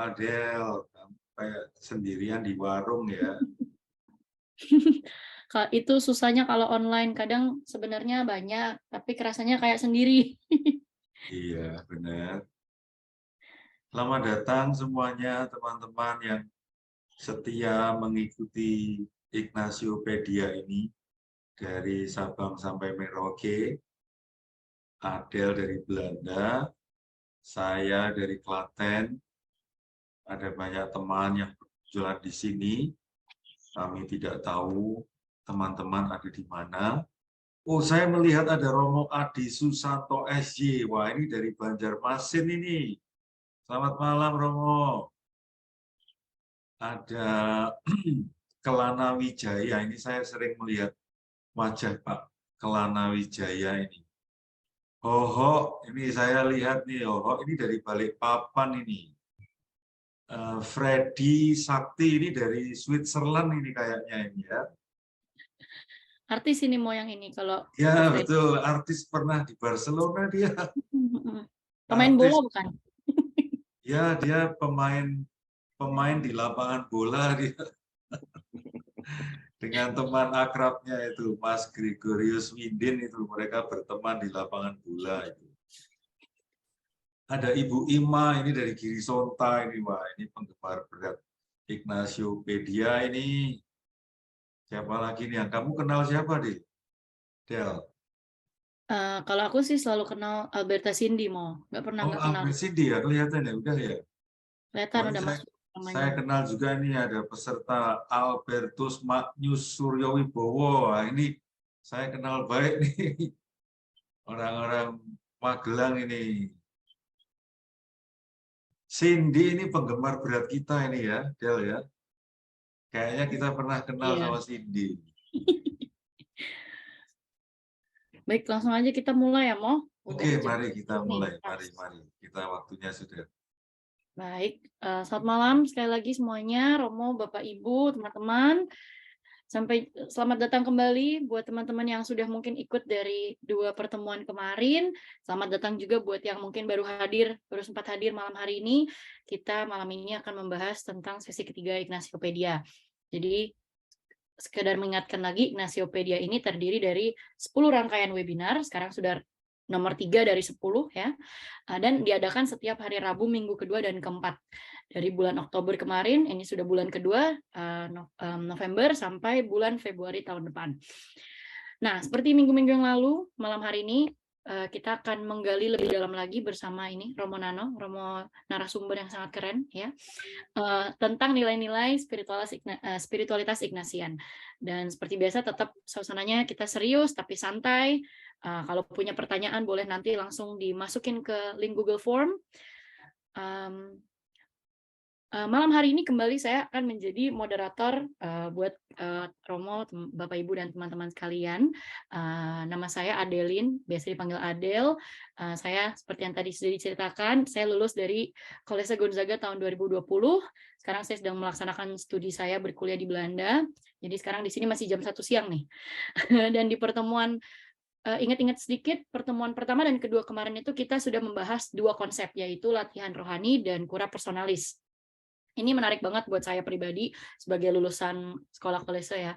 Adele, kayak sendirian di warung ya. Itu susahnya kalau online, kadang sebenarnya banyak, tapi kerasanya kayak sendiri. Iya, benar. Selamat datang semuanya teman-teman yang setia mengikuti Ignaciopedia ini dari Sabang sampai Merauke. Adele dari Belanda, saya dari Klaten. Ada banyak teman yang berjualan di sini. Kami tidak tahu teman-teman ada di mana. Oh, saya melihat ada Romo Adi Susanto SY. Wah, ini dari Banjarmasin ini. Selamat malam, Romo. Ada Kelana Wijaya. Ini saya sering melihat wajah Pak Kelana Wijaya ini. Hoho, ini saya lihat nih, Hoho ini dari Balikpapan ini. Freddy Sakti ini dari Switzerland ini kayaknya ini ya. Artis ini mau yang ini, kalau Ya, Kak Fred. betul. Artis pernah di Barcelona dia. Pemain bola Artis. bukan? Ya, dia pemain di lapangan bola dia. Dengan teman akrabnya itu Mas Gregorius Windin itu mereka berteman di lapangan bola itu. Ada Ibu Ima ini dari Girisonta ini, wah ini penggemar berat Ignaciopedia ini. Siapa lagi nih yang kamu kenal siapa deh? Del. Kalau aku sih selalu kenal Alberta Cindy, mau nggak pernah Oh, nggak kenal. Albert Cindy ya kelihatan ya, udah ya. Kelihatan Wah, ini udah saya, masuk namanya. saya kenal juga nih ada peserta Albertus Magnus Suryo Wibowo. Wah, ini saya kenal baik nih orang-orang Magelang ini. Cindy ini penggemar berat kita ini ya, Del ya. Kayaknya kita pernah kenal Iya. sama Cindy. Baik, langsung aja kita mulai ya, Mo. Oke, Udah jam mari kita 10 nih. mulai. Pas. Mari. Kita waktunya sudah. Baik, selamat malam sekali lagi semuanya, Romo, Bapak, Ibu, teman-teman. Selamat datang kembali buat teman-teman yang sudah mungkin ikut dari 2 pertemuan kemarin. Selamat datang juga buat yang mungkin baru sempat hadir malam hari ini. Kita malam ini akan membahas tentang sesi ketiga Ignaciopedia. Jadi, sekedar mengingatkan lagi, Ignaciopedia ini terdiri dari 10 rangkaian webinar, sekarang sudah nomor 3 dari 10 ya, dan diadakan setiap hari Rabu, Minggu kedua dan keempat. Dari bulan Oktober kemarin, ini sudah bulan kedua, November sampai bulan Februari tahun depan. Nah, seperti minggu-minggu yang lalu, malam hari ini kita akan menggali lebih dalam lagi bersama ini Romo Nano, Romo narasumber yang sangat keren ya, tentang nilai-nilai spiritualitas Ignatian. Dan seperti biasa tetap suasananya kita serius tapi santai. Kalau punya pertanyaan boleh nanti langsung dimasukin ke link Google Form. Malam hari ini kembali saya akan menjadi moderator buat Romo, Bapak Ibu dan teman-teman sekalian. Nama saya Adeline, biasa dipanggil Adel. Saya seperti yang tadi sudah diceritakan, saya lulus dari Kolese Gonzaga tahun 2020. Sekarang saya sedang melaksanakan studi saya berkuliah di Belanda. Jadi sekarang di sini masih jam 1 siang nih. Dan di pertemuan ingat-ingat sedikit, pertemuan pertama dan kedua kemarin itu kita sudah membahas 2 konsep, yaitu latihan rohani dan kura personalis. Ini menarik banget buat saya pribadi sebagai lulusan sekolah kolese ya,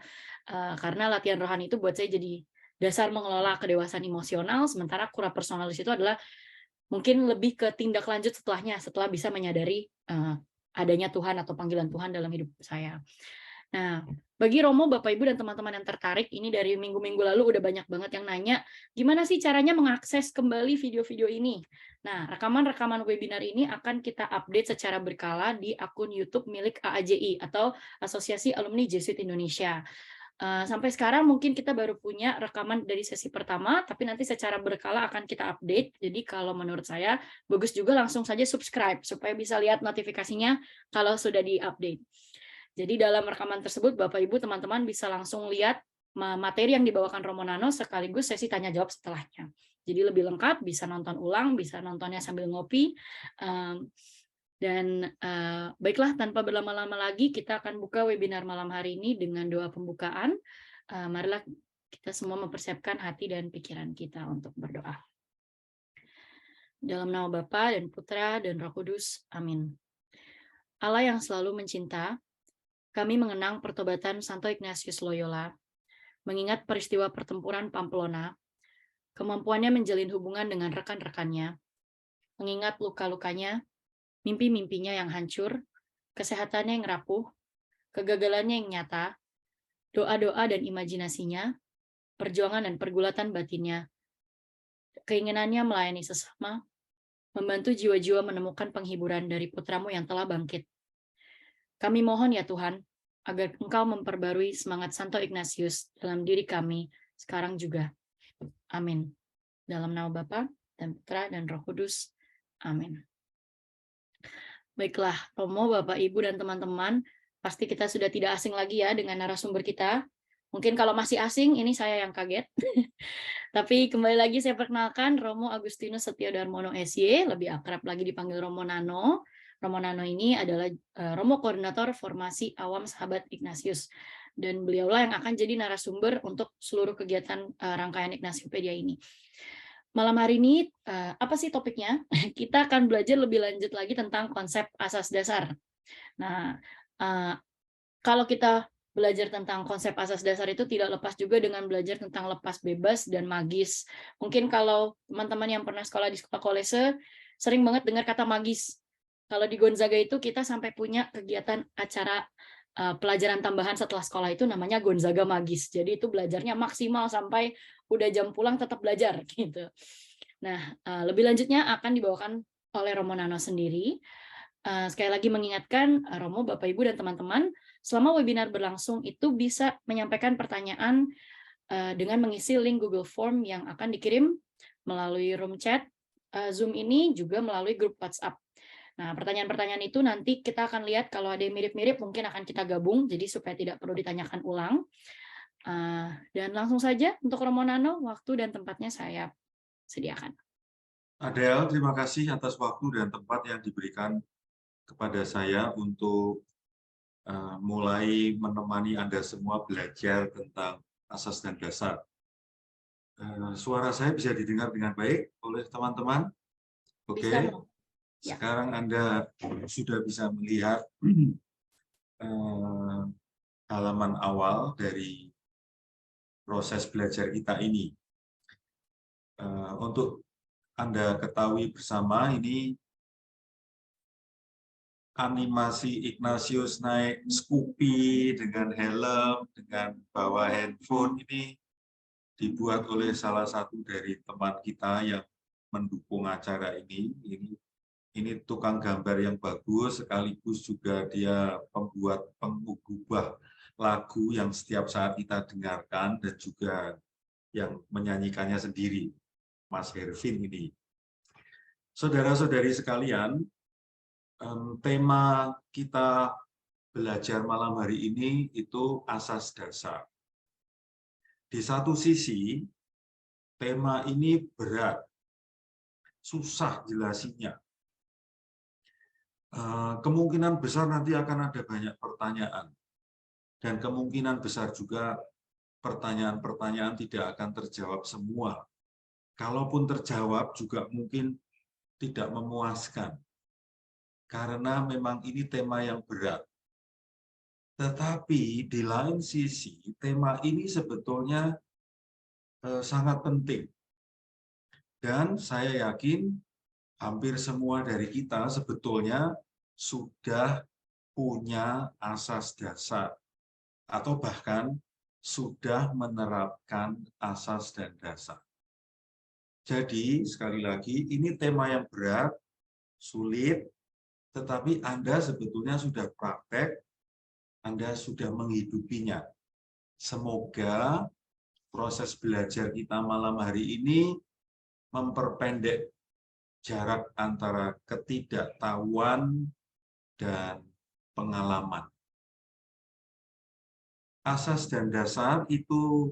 karena latihan rohani itu buat saya jadi dasar mengelola kedewasaan emosional, sementara kura personalis itu adalah mungkin lebih ke tindak lanjut setelahnya, setelah bisa menyadari adanya Tuhan atau panggilan Tuhan dalam hidup saya. Nah, bagi Romo, Bapak Ibu dan teman-teman yang tertarik, ini dari minggu-minggu lalu udah banyak banget yang nanya, gimana sih caranya mengakses kembali video-video ini? Nah, rekaman-rekaman webinar ini akan kita update secara berkala di akun YouTube milik AAJI atau Asosiasi Alumni Jesuit Indonesia. Sampai sekarang mungkin kita baru punya rekaman dari sesi pertama, tapi nanti secara berkala akan kita update. Jadi kalau menurut saya, bagus juga langsung saja subscribe supaya bisa lihat notifikasinya kalau sudah di-update. Jadi dalam rekaman tersebut, Bapak Ibu teman-teman bisa langsung lihat materi yang dibawakan Romo Nano sekaligus sesi tanya jawab setelahnya. Jadi lebih lengkap, bisa nonton ulang, bisa nontonnya sambil ngopi. Dan baiklah, tanpa berlama-lama lagi, kita akan buka webinar malam hari ini dengan doa pembukaan. Marilah kita semua mempersiapkan hati dan pikiran kita untuk berdoa. Dalam nama Bapa dan Putra dan Roh Kudus, amin. Allah yang selalu mencinta, kami mengenang pertobatan Santo Ignatius Loyola, mengingat peristiwa pertempuran Pamplona, kemampuannya menjalin hubungan dengan rekan-rekannya, mengingat luka-lukanya, mimpi-mimpinya yang hancur, kesehatannya yang rapuh, kegagalannya yang nyata, doa-doa dan imajinasinya, perjuangan dan pergulatan batinnya, keinginannya melayani sesama, membantu jiwa-jiwa menemukan penghiburan dari putramu yang telah bangkit. Kami mohon ya Tuhan, agar Engkau memperbarui semangat Santo Ignatius dalam diri kami sekarang juga. Amin. Dalam nama Bapa dan Putra dan Roh Kudus. Amin. Baiklah, Romo, Bapak, Ibu, dan teman-teman, pasti kita sudah tidak asing lagi ya dengan narasumber kita. Mungkin kalau masih asing, ini saya yang kaget. Tapi kembali lagi saya perkenalkan Romo Agustinus Setio Darmono SY, lebih akrab lagi dipanggil Romo Nano. Romo Nano ini adalah Romo Koordinator Formasi Awam Sahabat Ignatius. Dan beliaulah yang akan jadi narasumber untuk seluruh kegiatan rangkaian Ignatiopedia ini. Malam hari ini, apa sih topiknya? Kita akan belajar lebih lanjut lagi tentang konsep asas dasar. Nah, kalau kita belajar tentang konsep asas dasar itu tidak lepas juga dengan belajar tentang lepas bebas dan magis. Mungkin kalau teman-teman yang pernah sekolah di sekolah kolese, sering banget dengar kata magis. Kalau di Gonzaga itu kita sampai punya kegiatan acara pelajaran tambahan setelah sekolah itu namanya Gonzaga Magis. Jadi itu belajarnya maksimal sampai udah jam pulang tetap belajar gitu. Nah, lebih lanjutnya akan dibawakan oleh Romo Nano sendiri. Sekali lagi mengingatkan Romo, Bapak, Ibu, dan teman-teman, selama webinar berlangsung itu bisa menyampaikan pertanyaan dengan mengisi link Google Form yang akan dikirim melalui room chat Zoom ini, juga melalui grup WhatsApp. Nah, pertanyaan-pertanyaan itu nanti kita akan lihat kalau ada yang mirip-mirip mungkin akan kita gabung, jadi supaya tidak perlu ditanyakan ulang. Dan langsung saja untuk Romo Nano, waktu dan tempatnya saya sediakan. Adel, terima kasih atas waktu dan tempat yang diberikan kepada saya untuk mulai menemani Anda semua belajar tentang asas dan dasar. Suara saya bisa didengar dengan baik oleh teman-teman? Oke. Bisa, Bro. Ya. Sekarang Anda sudah bisa melihat halaman awal dari proses belajar kita ini. Untuk Anda ketahui bersama, ini animasi Ignatius naik Scoopy dengan helm, dengan bawa handphone, ini dibuat oleh salah satu dari teman kita yang mendukung acara ini. Ini tukang gambar yang bagus, sekaligus juga dia pembuat pengubah lagu yang setiap saat kita dengarkan dan juga yang menyanyikannya sendiri, Mas Hervin ini. Saudara-saudari sekalian, tema kita belajar malam hari ini itu asas dasar. Di satu sisi, tema ini berat, susah jelasinnya. Kemungkinan besar nanti akan ada banyak pertanyaan. Dan kemungkinan besar juga pertanyaan-pertanyaan tidak akan terjawab semua. Kalaupun terjawab juga mungkin tidak memuaskan. Karena memang ini tema yang berat. Tetapi di lain sisi, tema ini sebetulnya sangat penting. Dan saya yakin hampir semua dari kita sebetulnya sudah punya asas dasar atau bahkan sudah menerapkan asas dan dasar. Jadi sekali lagi ini tema yang berat, sulit, tetapi Anda sebetulnya sudah praktek, Anda sudah menghidupinya. Semoga proses belajar kita malam hari ini memperpendek jarak antara ketidaktahuan dan pengalaman. Asas dan dasar itu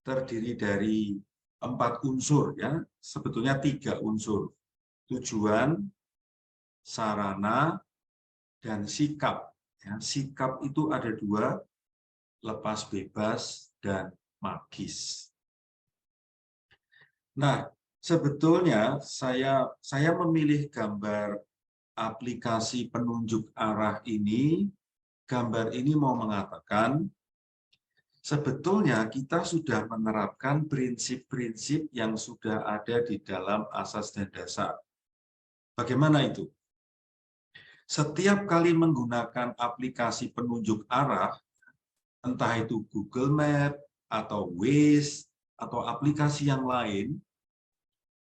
terdiri dari 4 unsur, ya, sebetulnya 3 unsur: tujuan, sarana, dan sikap. Ya, sikap itu ada 2, lepas bebas dan magis. Nah, sebetulnya saya memilih gambar aplikasi penunjuk arah ini, gambar ini mau mengatakan, sebetulnya kita sudah menerapkan prinsip-prinsip yang sudah ada di dalam asas dan dasar. Bagaimana itu? Setiap kali menggunakan aplikasi penunjuk arah, entah itu Google Map, atau Waze, atau aplikasi yang lain,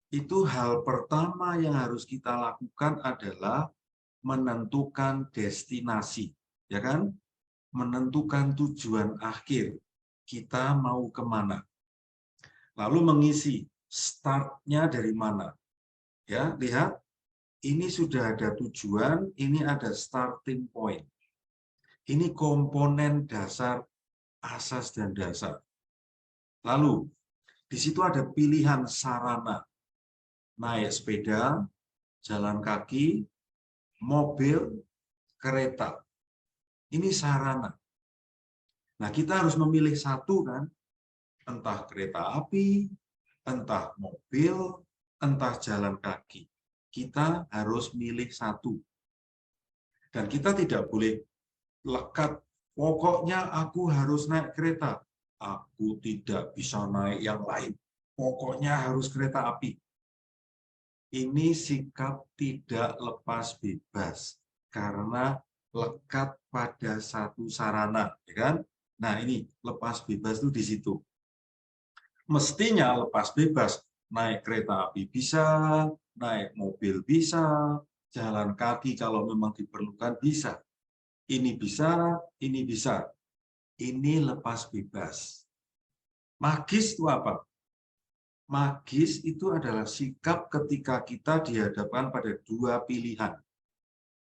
itu hal pertama yang harus kita lakukan adalah menentukan destinasi, ya kan? Menentukan tujuan akhir, kita mau kemana. Lalu mengisi startnya dari mana. Ya, lihat, ini sudah ada tujuan, ini ada starting point. Ini komponen dasar asas dan dasar. Lalu, di situ ada pilihan sarana. Naik sepeda, jalan kaki, mobil, kereta. Ini sarana. Nah, kita harus memilih satu kan, entah kereta api, entah mobil, entah jalan kaki. Kita harus milih satu. Dan kita tidak boleh lekat, pokoknya aku harus naik kereta. Aku tidak bisa naik yang lain. Pokoknya harus kereta api. Ini sikap tidak lepas bebas. Karena lekat pada satu sarana. Ya kan? Nah ini, lepas bebas itu di situ. Mestinya lepas bebas. Naik kereta api bisa, naik mobil bisa, jalan kaki kalau memang diperlukan bisa. Ini bisa, ini bisa. Ini lepas bebas. Magis itu apa? Magis itu adalah sikap ketika kita dihadapkan pada dua pilihan.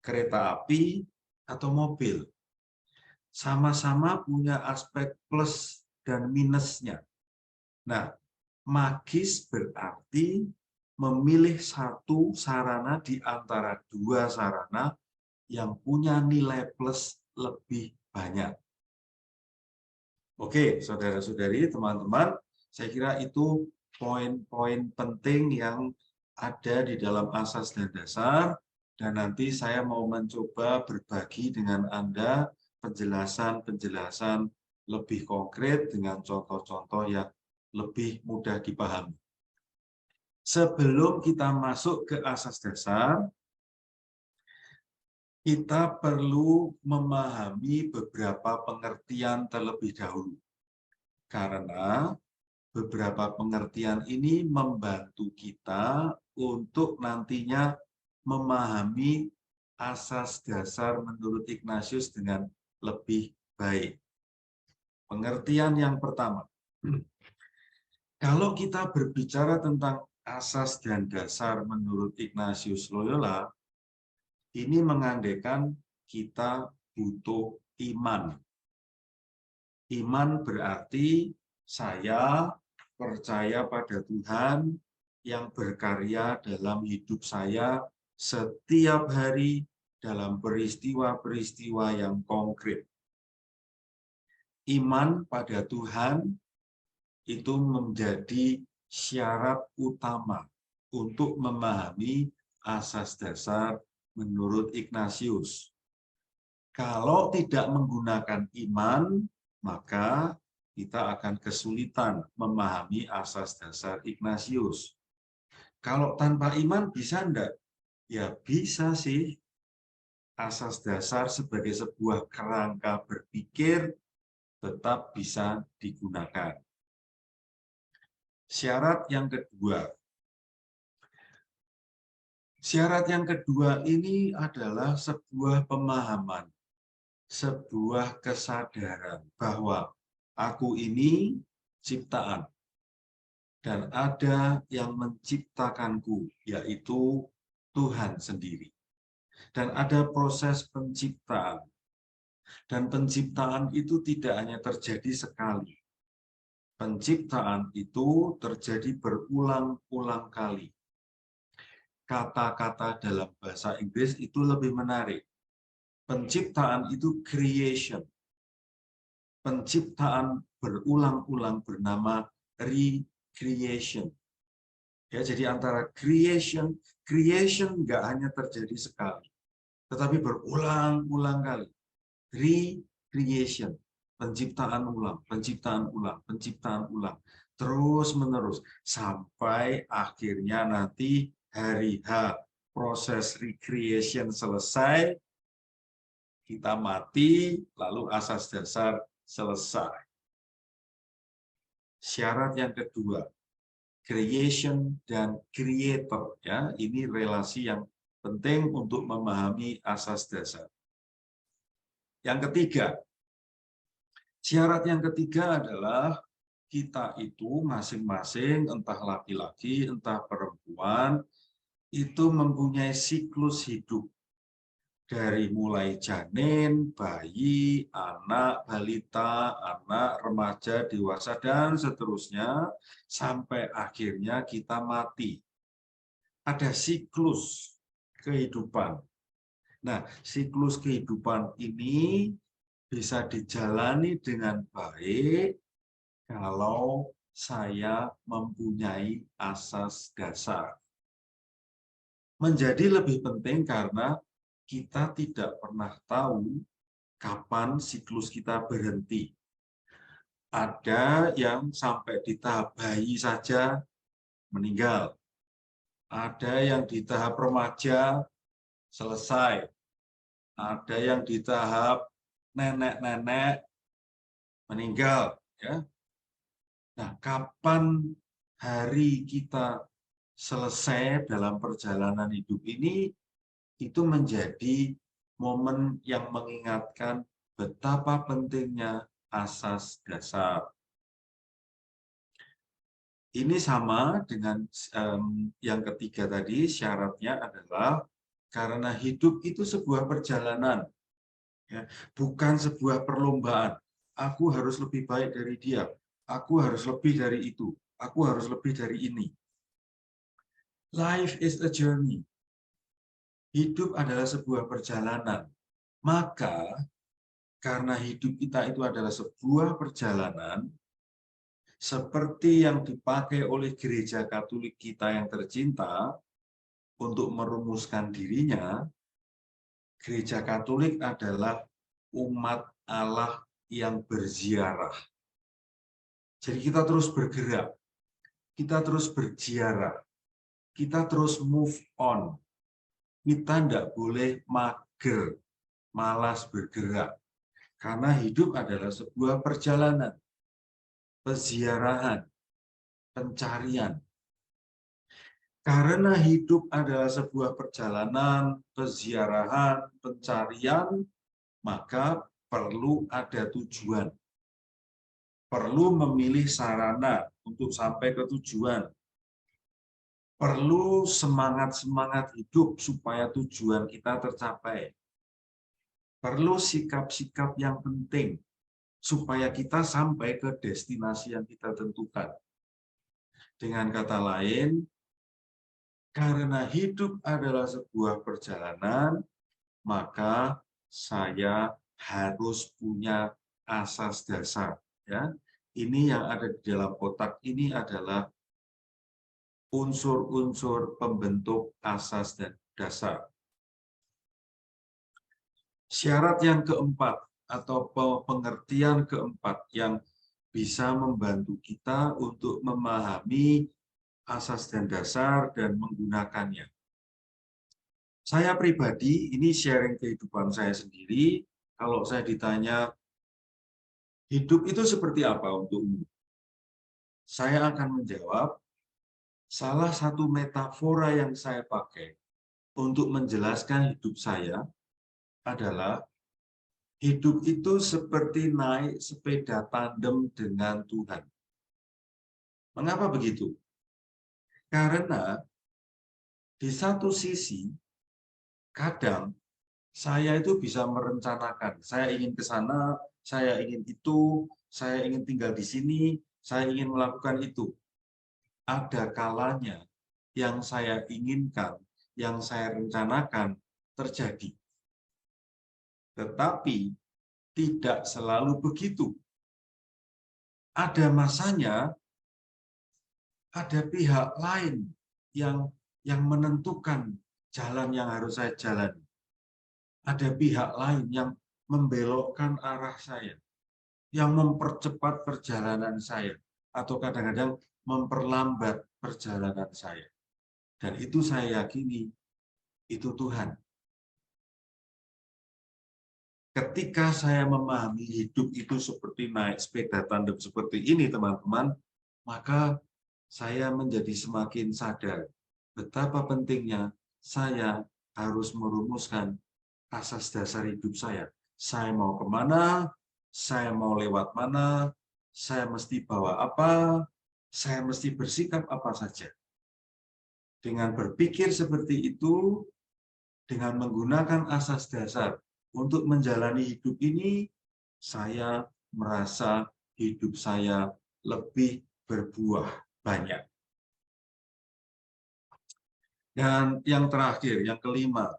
Kereta api atau mobil. Sama-sama punya aspek plus dan minusnya. Nah, magis berarti memilih satu sarana di antara dua sarana yang punya nilai plus lebih banyak. Oke, saudara-saudari, teman-teman, saya kira itu poin-poin penting yang ada di dalam asas dan dasar, dan nanti saya mau mencoba berbagi dengan Anda penjelasan-penjelasan lebih konkret dengan contoh-contoh yang lebih mudah dipahami. Sebelum kita masuk ke asas dasar, kita perlu memahami beberapa pengertian terlebih dahulu. Karena beberapa pengertian ini membantu kita untuk nantinya memahami asas dasar menurut Ignatius dengan lebih baik. Pengertian yang pertama. Kalau kita berbicara tentang asas dan dasar menurut Ignatius Loyola, ini mengandaikan kita butuh iman. Iman berarti saya percaya pada Tuhan yang berkarya dalam hidup saya setiap hari dalam peristiwa-peristiwa yang konkret. Iman pada Tuhan itu menjadi syarat utama untuk memahami asas dasar menurut Ignatius. Kalau tidak menggunakan iman, maka kita akan kesulitan memahami asas dasar Ignatius. Kalau tanpa iman bisa enggak? Ya bisa sih. Asas dasar sebagai sebuah kerangka berpikir tetap bisa digunakan. Syarat yang kedua. Syarat yang kedua ini adalah sebuah pemahaman, sebuah kesadaran bahwa aku ini ciptaan dan ada yang menciptakanku, yaitu Tuhan sendiri. Dan ada proses penciptaan. Dan penciptaan itu tidak hanya terjadi sekali. Penciptaan itu terjadi berulang-ulang kali. Kata-kata dalam bahasa Inggris itu lebih menarik. Penciptaan itu creation. Penciptaan berulang-ulang bernama recreation. Ya, jadi antara creation nggak hanya terjadi sekali, tetapi berulang-ulang kali. Recreation, penciptaan ulang, penciptaan ulang, penciptaan ulang, terus menerus sampai akhirnya nanti hari H proses recreation selesai, kita mati, lalu asas dasar selesai. Syarat yang kedua, creation dan creator, ya, ini relasi yang penting untuk memahami asas dasar. Yang ketiga, syarat yang ketiga adalah kita itu masing-masing, entah laki-laki, entah perempuan, itu mempunyai siklus hidup. Dari mulai janin, bayi, anak, balita, anak, remaja, dewasa, dan seterusnya, sampai akhirnya kita mati. Ada siklus kehidupan. Nah, siklus kehidupan ini bisa dijalani dengan baik kalau saya mempunyai asas dasar. Menjadi lebih penting karena kita tidak pernah tahu kapan siklus kita berhenti. Ada yang sampai di tahap bayi saja meninggal. Ada yang di tahap remaja selesai. Ada yang di tahap nenek-nenek meninggal. Ya. Nah, kapan hari kita selesai dalam perjalanan hidup ini, itu menjadi momen yang mengingatkan betapa pentingnya asas dasar. Ini sama dengan yang ketiga tadi, syaratnya adalah karena hidup itu sebuah perjalanan, ya, bukan sebuah perlombaan. Aku harus lebih baik dari dia, aku harus lebih dari itu, aku harus lebih dari ini. Life is a journey. Hidup adalah sebuah perjalanan. Maka, karena hidup kita itu adalah sebuah perjalanan, seperti yang dipakai oleh gereja Katolik kita yang tercinta untuk merumuskan dirinya, gereja Katolik adalah umat Allah yang berziarah. Jadi kita terus bergerak, kita terus berziarah, kita terus move on. Kita tidak boleh mager, malas bergerak. Karena hidup adalah sebuah perjalanan, peziarahan, pencarian. Karena hidup adalah sebuah perjalanan, peziarahan, pencarian, maka perlu ada tujuan. Perlu memilih sarana untuk sampai ke tujuan. Perlu semangat-semangat hidup supaya tujuan kita tercapai. Perlu sikap-sikap yang penting supaya kita sampai ke destinasi yang kita tentukan. Dengan kata lain, karena hidup adalah sebuah perjalanan, maka saya harus punya asas dasar. Ya, ini yang ada di dalam kotak ini adalah unsur-unsur pembentuk asas dan dasar. Syarat yang keempat atau pengertian keempat yang bisa membantu kita untuk memahami asas dan dasar dan menggunakannya. Saya pribadi, ini sharing kehidupan saya sendiri, kalau saya ditanya, hidup itu seperti apa untukmu? Saya akan menjawab, salah satu metafora yang saya pakai untuk menjelaskan hidup saya adalah, hidup itu seperti naik sepeda tandem dengan Tuhan. Mengapa begitu? Karena di satu sisi, kadang saya itu bisa merencanakan, saya ingin ke sana, saya ingin itu, saya ingin tinggal di sini, saya ingin melakukan itu. Ada kalanya yang saya inginkan, yang saya rencanakan terjadi. Tetapi tidak selalu begitu. Ada masanya, ada pihak lain yang menentukan jalan yang harus saya jalani. Ada pihak lain yang membelokkan arah saya, yang mempercepat perjalanan saya, atau kadang-kadang memperlambat perjalanan saya. Dan itu saya yakini, itu Tuhan. Ketika saya memahami hidup itu seperti naik sepeda tandem seperti ini, teman-teman, maka saya menjadi semakin sadar betapa pentingnya saya harus merumuskan asas dasar hidup saya. Saya mau kemana, saya mau lewat mana, saya mesti bawa apa, saya mesti bersikap apa saja. Dengan berpikir seperti itu, dengan menggunakan asas dasar untuk menjalani hidup ini, saya merasa hidup saya lebih berbuah banyak. Dan yang terakhir, yang kelima,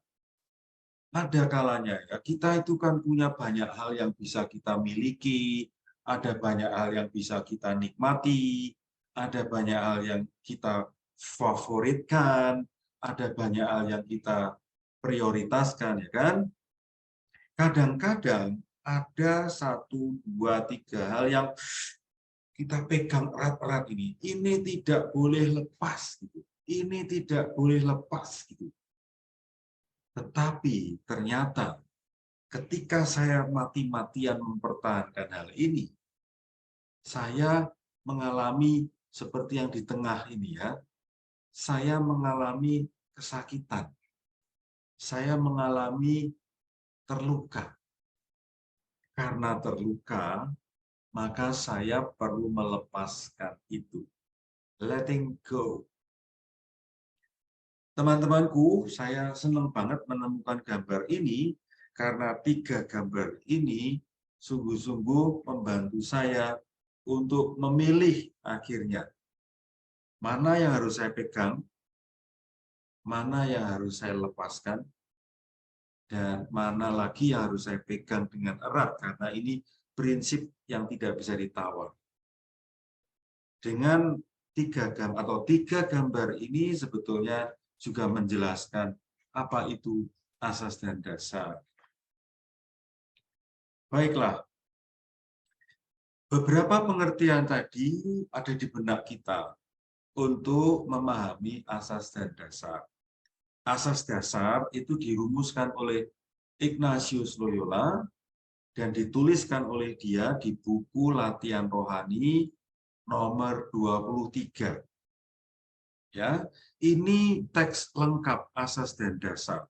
ada kalanya ya kita itu kan punya banyak hal yang bisa kita miliki, ada banyak hal yang bisa kita nikmati, ada banyak hal yang kita favoritkan, ada banyak hal yang kita prioritaskan, ya kan? Kadang-kadang ada 1, 2, 3 hal yang kita pegang erat-erat ini. Ini tidak boleh lepas, gitu. Ini tidak boleh lepas, gitu. Tetapi ternyata ketika saya mati-matian mempertahankan hal ini, saya mengalami seperti yang di tengah ini ya, saya mengalami kesakitan, saya mengalami terluka. Karena terluka, maka saya perlu melepaskan itu. Letting go. Teman-temanku, saya senang banget menemukan gambar ini karena 3 gambar ini sungguh-sungguh membantu saya untuk memilih akhirnya mana yang harus saya pegang, mana yang harus saya lepaskan, dan mana lagi yang harus saya pegang dengan erat karena ini prinsip yang tidak bisa ditawar. Dengan 3 gambar ini sebetulnya juga menjelaskan apa itu asas dan dasar. Baiklah, beberapa pengertian tadi ada di benak kita untuk memahami asas dan dasar. Asas dasar itu dirumuskan oleh Ignatius Loyola dan dituliskan oleh dia di buku Latihan Rohani nomor 23. Ya, ini teks lengkap asas dan dasar.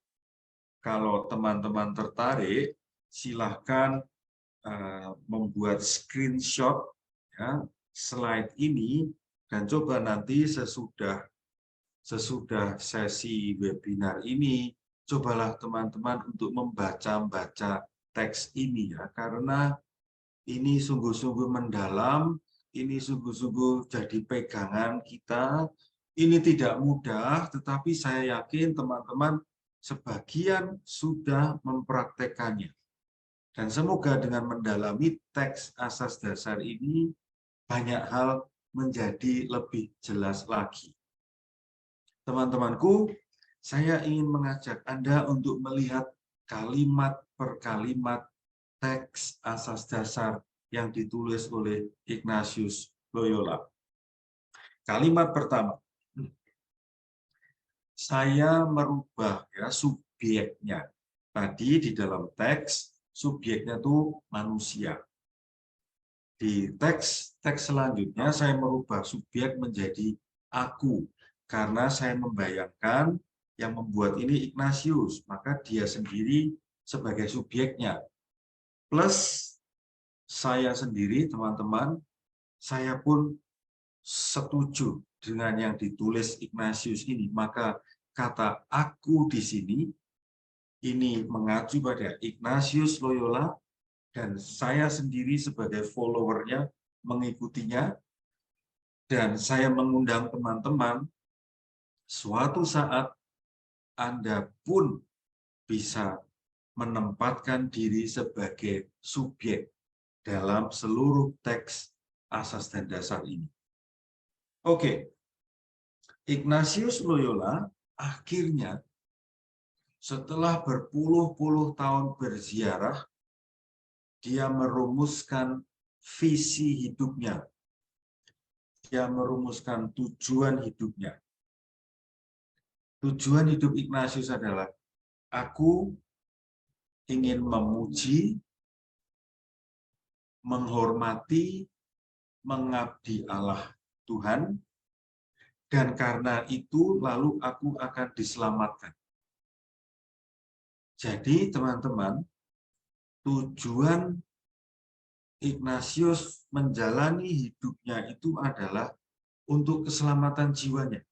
Kalau teman-teman tertarik, silahkan membuat screenshot ya, slide ini dan coba nanti sesudah sesi webinar ini, cobalah teman-teman untuk membaca teks ini ya, karena ini sungguh-sungguh mendalam, ini sungguh-sungguh jadi pegangan kita. Ini tidak mudah, tetapi saya yakin teman-teman sebagian sudah mempraktekannya. Dan semoga dengan mendalami teks asas dasar ini, banyak hal menjadi lebih jelas lagi. Teman-temanku, saya ingin mengajak Anda untuk melihat kalimat per kalimat teks asas dasar yang ditulis oleh Ignatius Loyola. Kalimat pertama, saya merubah ya subjeknya. Tadi di dalam teks, subjeknya itu manusia. Di teks selanjutnya, saya merubah subjek menjadi aku. Karena saya membayangkan yang membuat ini Ignatius, maka dia sendiri sebagai subjeknya. Plus saya sendiri, teman-teman, saya pun setuju dengan yang ditulis Ignatius ini. Maka kata aku di sini, ini mengacu pada Ignatius Loyola, dan saya sendiri sebagai followernya mengikutinya, dan saya mengundang teman-teman, suatu saat Anda pun bisa menempatkan diri sebagai subjek dalam seluruh teks asas dan dasar ini. Oke, Ignatius Loyola akhirnya setelah berpuluh-puluh tahun berziarah, dia merumuskan visi hidupnya. Dia merumuskan tujuan hidupnya. Tujuan hidup Ignatius adalah, aku ingin memuji, menghormati, mengabdi Allah Tuhan, dan karena itu lalu aku akan diselamatkan. Jadi teman-teman, tujuan Ignatius menjalani hidupnya itu adalah untuk keselamatan jiwanya.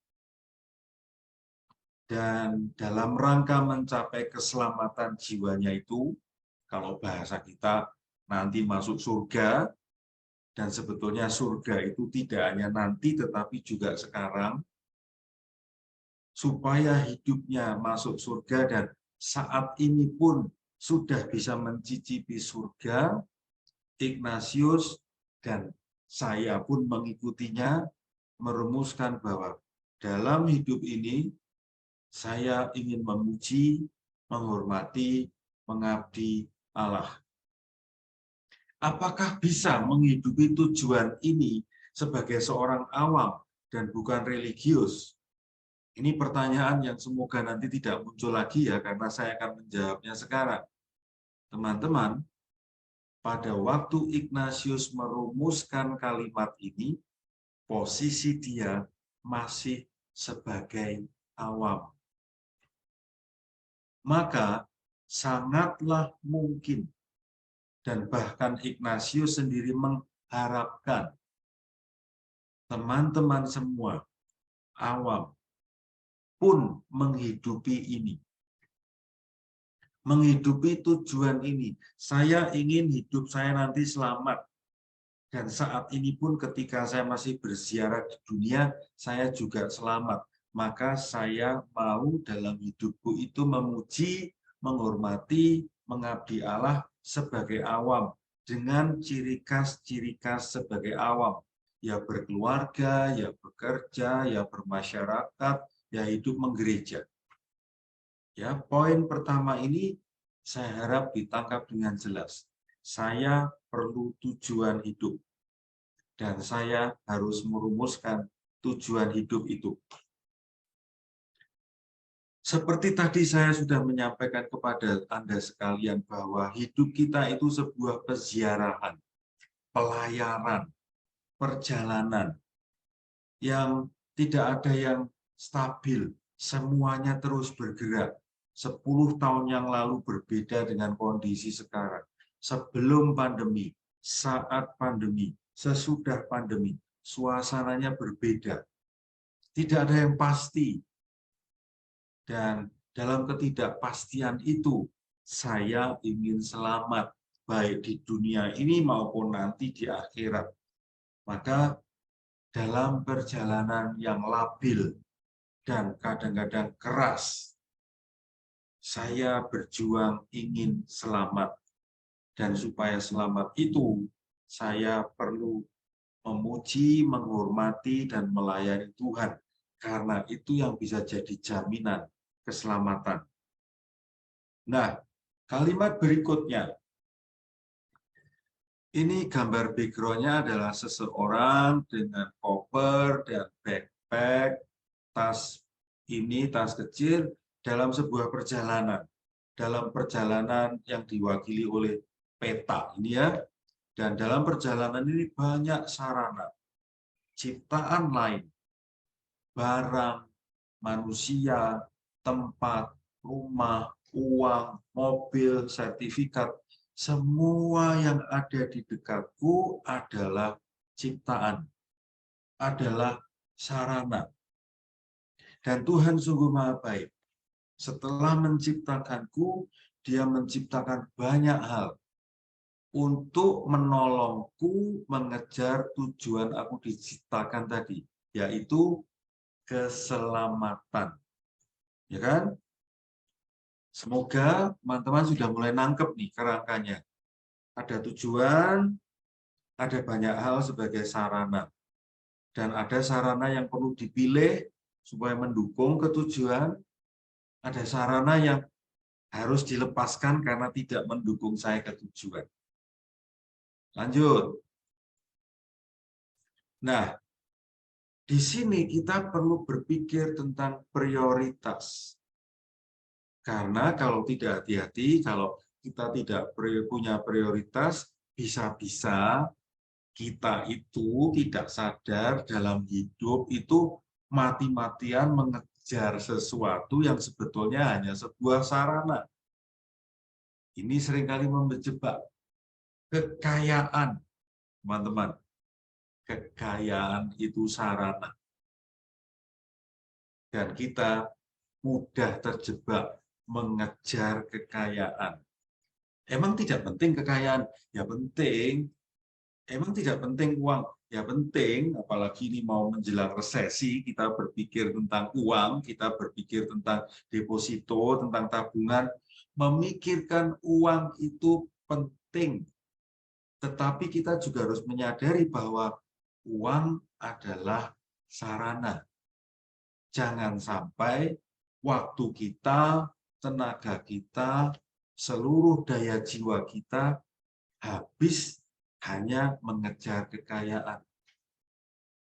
Dan dalam rangka mencapai keselamatan jiwanya itu, kalau bahasa kita nanti masuk surga, dan sebetulnya surga itu tidak hanya nanti tetapi juga sekarang, supaya hidupnya masuk surga dan saat ini pun sudah bisa mencicipi surga, Ignatius dan saya pun mengikutinya merumuskan bahwa dalam hidup ini saya ingin memuji, menghormati, mengabdi Allah. Apakah bisa menghidupi tujuan ini sebagai seorang awam dan bukan religius? Ini pertanyaan yang semoga nanti tidak muncul lagi ya, karena saya akan menjawabnya sekarang. Teman-teman, pada waktu Ignatius merumuskan kalimat ini, posisi dia masih sebagai awam. Maka sangatlah mungkin, dan bahkan Ignatius sendiri mengharapkan teman-teman semua awam pun menghidupi ini. Menghidupi tujuan ini. Saya ingin hidup saya nanti selamat. Dan saat ini pun ketika saya masih berziarah di dunia, saya juga selamat. Maka saya mau dalam hidupku itu memuji, menghormati, mengabdi Allah sebagai awam. Dengan ciri khas sebagai awam. Ya berkeluarga, ya bekerja, ya bermasyarakat, ya hidup menggereja. Ya, poin pertama ini saya harap ditangkap dengan jelas. Saya perlu tujuan hidup. Dan saya harus merumuskan tujuan hidup itu. Seperti tadi saya sudah menyampaikan kepada Anda sekalian bahwa hidup kita itu sebuah peziarahan, pelayaran, perjalanan yang tidak ada yang stabil, semuanya terus bergerak. 10 tahun yang lalu berbeda dengan kondisi sekarang. Sebelum pandemi, saat pandemi, sesudah pandemi, suasananya berbeda. Tidak ada yang pasti. Dan dalam ketidakpastian itu, saya ingin selamat, baik di dunia ini maupun nanti di akhirat. Maka dalam perjalanan yang labil dan kadang-kadang keras, saya berjuang ingin selamat. Dan supaya selamat itu, saya perlu memuji, menghormati, dan melayani Tuhan. Karena itu yang bisa jadi jaminan keselamatan. Nah, kalimat berikutnya. Ini gambar background-nya adalah seseorang dengan koper dan backpack, tas ini, tas kecil, dalam sebuah perjalanan. Dalam perjalanan yang diwakili oleh peta ini ya. Dan dalam perjalanan ini banyak sarana, ciptaan lain, barang, manusia, tempat, rumah, uang, mobil, sertifikat, semua yang ada di dekatku adalah ciptaan, adalah sarana. Dan Tuhan sungguh maha baik. Setelah menciptakanku, dia menciptakan banyak hal untuk menolongku mengejar tujuan aku diciptakan tadi, yaitu keselamatan. Ya kan? Semoga teman-teman sudah mulai nangkep nih kerangkanya. Ada tujuan, ada banyak hal sebagai sarana. Dan ada sarana yang perlu dipilih, supaya mendukung ketujuan, ada sarana yang harus dilepaskan karena tidak mendukung saya ke tujuan. Lanjut. Nah, di sini kita perlu berpikir tentang prioritas. Karena kalau tidak hati-hati, kalau kita tidak punya prioritas, bisa-bisa kita itu tidak sadar dalam hidup itu mati-matian mengejar sesuatu yang sebetulnya hanya sebuah sarana. Ini seringkali menjebak kekayaan, teman-teman. Kekayaan itu sarana. Dan kita mudah terjebak mengejar kekayaan. Emang tidak penting kekayaan? Ya penting. Emang tidak penting uang? Ya penting, apalagi ini mau menjelang resesi, kita berpikir tentang uang, kita berpikir tentang deposito, tentang tabungan. Memikirkan uang itu penting. Tetapi kita juga harus menyadari bahwa uang adalah sarana. Jangan sampai waktu kita, tenaga kita, seluruh daya jiwa kita habis hanya mengejar kekayaan.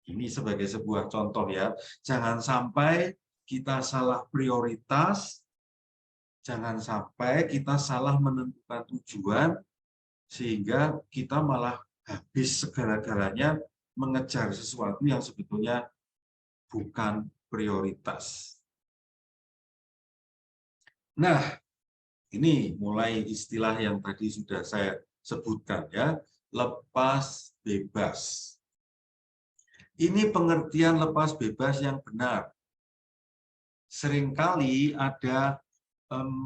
Ini sebagai sebuah contoh ya. Jangan sampai kita salah prioritas, jangan sampai kita salah menentukan tujuan, sehingga kita malah habis segala-galanya mengejar sesuatu yang sebetulnya bukan prioritas. Nah, ini mulai istilah yang tadi sudah saya sebutkan ya, lepas bebas. Ini pengertian lepas bebas yang benar. Seringkali ada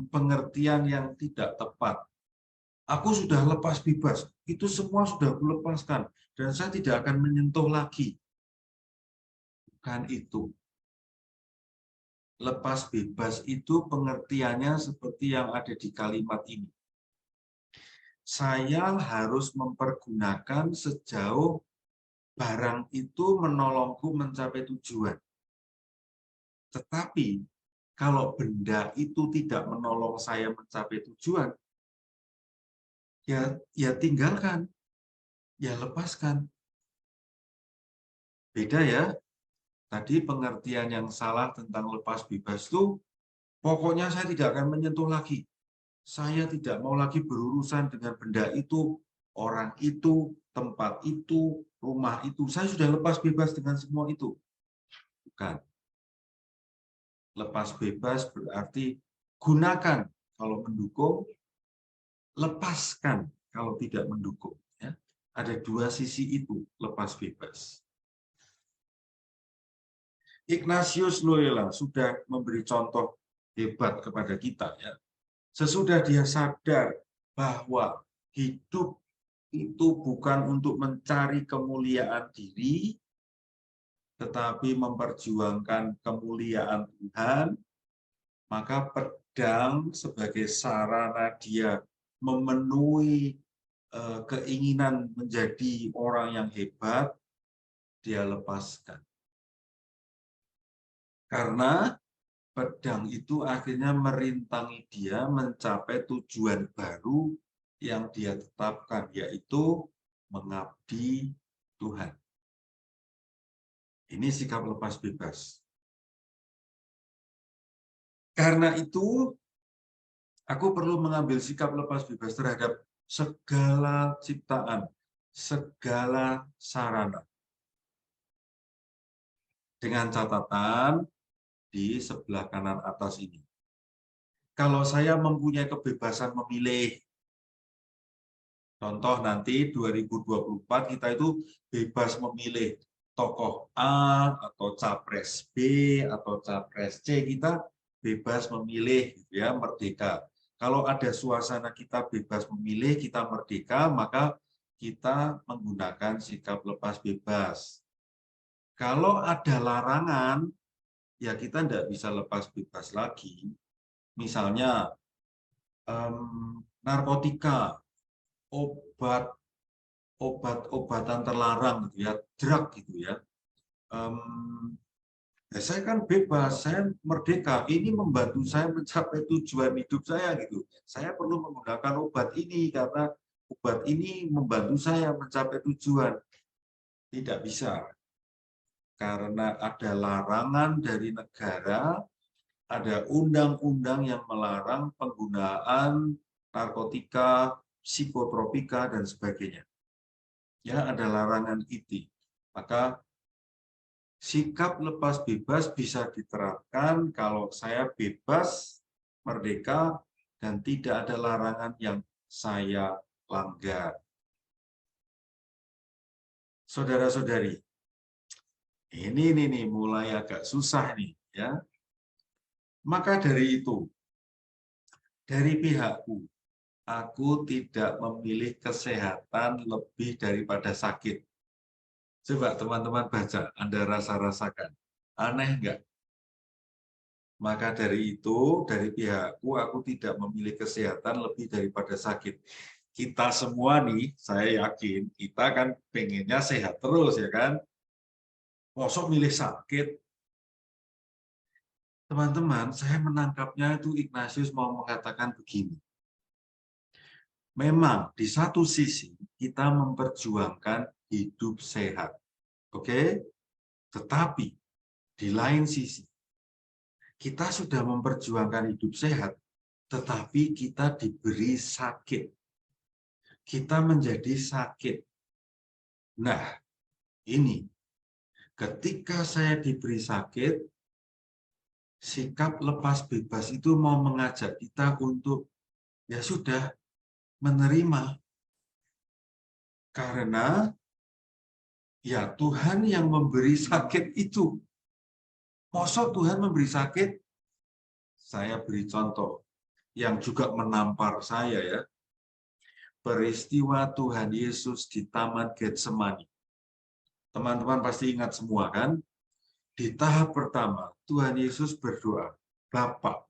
pengertian yang tidak tepat. Aku sudah lepas bebas, itu semua sudah aku lepaskan, dan saya tidak akan menyentuh lagi. Bukan itu. Lepas bebas itu pengertiannya seperti yang ada di kalimat ini. Saya harus mempergunakan sejauh barang itu menolongku mencapai tujuan. Tetapi kalau benda itu tidak menolong saya mencapai tujuan, ya tinggalkan, ya lepaskan. Beda ya. Tadi pengertian yang salah tentang lepas bebas itu, pokoknya saya tidak akan menyentuh lagi. Saya tidak mau lagi berurusan dengan benda itu, orang itu, tempat itu, rumah itu. Saya sudah lepas bebas dengan semua itu. Bukan. Lepas bebas berarti gunakan kalau mendukung, lepaskan kalau tidak mendukung. Ya. Ada dua sisi itu, lepas bebas. Ignatius Loyola sudah memberi contoh hebat kepada kita. Ya. Sesudah dia sadar bahwa hidup itu bukan untuk mencari kemuliaan diri, tetapi memperjuangkan kemuliaan Tuhan, maka pedang sebagai sarana dia memenuhi keinginan menjadi orang yang hebat, dia lepaskan. Karena pedang itu akhirnya merintangi dia mencapai tujuan baru yang dia tetapkan, yaitu mengabdi Tuhan. Ini sikap lepas bebas. Karena itu, aku perlu mengambil sikap lepas bebas terhadap segala ciptaan, segala sarana. Dengan catatan di sebelah kanan atas ini. Kalau saya mempunyai kebebasan memilih, contoh nanti 2024 kita itu bebas memilih tokoh A atau capres B atau capres C, kita bebas memilih, ya, merdeka. Kalau ada suasana kita bebas memilih, kita merdeka, maka kita menggunakan sikap lepas bebas. Kalau ada larangan, ya kita tidak bisa lepas bebas lagi. Misalnya narkotika, obat-obatan terlarang gitu ya, drug gitu ya, Ya, saya kan bebas, saya merdeka. Ini membantu saya mencapai tujuan hidup saya gitu. Saya perlu menggunakan obat ini karena obat ini membantu saya mencapai tujuan. Tidak bisa. Karena ada larangan dari negara, ada undang-undang yang melarang penggunaan narkotika, psikotropika, dan sebagainya. Ya, ada larangan itu. Maka sikap lepas bebas bisa diterapkan kalau saya bebas, merdeka, dan tidak ada larangan yang saya langgar. Saudara-saudari, ini nih mulai agak susah nih ya. Maka dari itu, dari pihakku, aku tidak memilih kesehatan lebih daripada sakit. Coba teman-teman baca, Anda rasa-rasakan. Aneh nggak? Maka dari itu, dari pihakku, aku tidak memilih kesehatan lebih daripada sakit. Kita semua nih, saya yakin, kita kan pengennya sehat terus, ya kan? Mosok milih sakit. Teman-teman, saya menangkapnya itu Ignatius mau mengatakan begini. Memang di satu sisi, kita memperjuangkan hidup sehat. Oke? Tetapi, di lain sisi, kita sudah memperjuangkan hidup sehat, tetapi kita diberi sakit. Kita menjadi sakit. Nah, ini ketika saya diberi sakit, sikap lepas bebas itu mau mengajak kita untuk ya sudah menerima. Karena ya Tuhan yang memberi sakit itu. Masa Tuhan memberi sakit? Saya beri contoh yang juga menampar saya ya. Peristiwa Tuhan Yesus di Taman Getsemani. Teman-teman pasti ingat semua kan? Di tahap pertama, Tuhan Yesus berdoa, Bapa,